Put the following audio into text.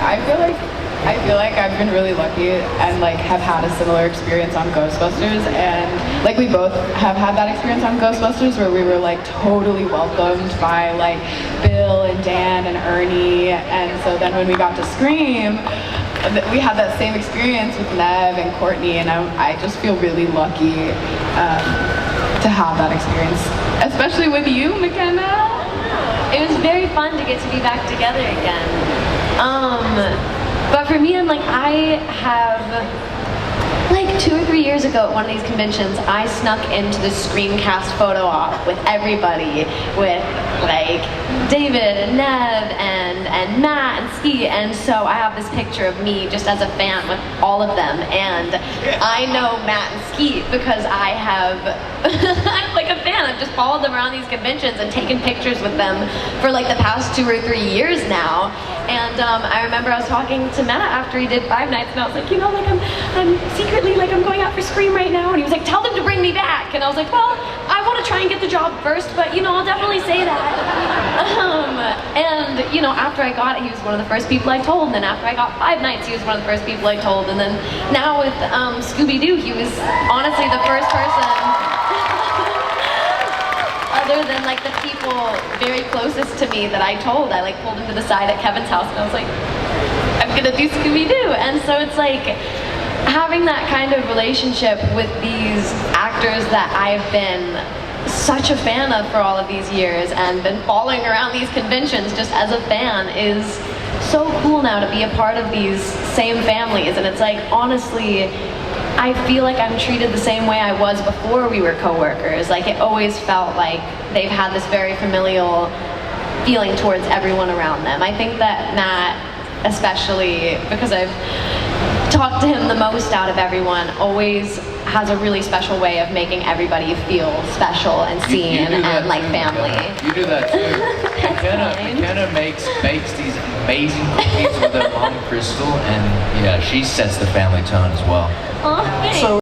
Yeah, I feel like I've been really lucky and like have had a similar experience on Ghostbusters, and like we both have had that experience on Ghostbusters where we were like totally welcomed by like Bill and Dan and Ernie, and so then when we got to Scream, we had that same experience with Nev and Courtney, and I just feel really lucky to have that experience, especially with you, McKenna. It was very fun to get to be back together again. But for me, I have, 2 or 3 years ago at one of these conventions, I snuck into the Screamcast photo op with everybody, with David and Nev and Matt and Ski, and so I have this picture of me just as a fan with all of them, and I know Matt and Ski because I have, I'm like a fan. I've just followed them around these conventions and taken pictures with them for the past 2 or 3 years now. And I remember I was talking to Matt after he did Five Nights, and I was like, I'm secretly I'm going out for Scream right now, and he was like, tell them to bring me back. And I was like, well, I want to try and get the job first, but I'll definitely say that. And after I got it, he was one of the first people I told, and then after I got Five Nights, he was one of the first people I told, and then now with Scooby-Doo, he was honestly the first person other than the people very closest to me that I told. I pulled him to the side at Kevin's house, and I was like, I'm gonna do Scooby-Doo. And so it's having that kind of relationship with these actors that I've been such a fan of for all of these years and been following around these conventions just as a fan is so cool now to be a part of these same families. And it's honestly, I feel like I'm treated the same way I was before we were co-workers. It always felt like they've had this very familial feeling towards everyone around them. I think that Matt, especially because I've talked to him the most out of everyone, always has a really special way of making everybody feel special and seen and family. You do that too. McKenna bakes these amazing cookies with her mom Crystal, and yeah, she sets the family tone as well. Oh, thanks.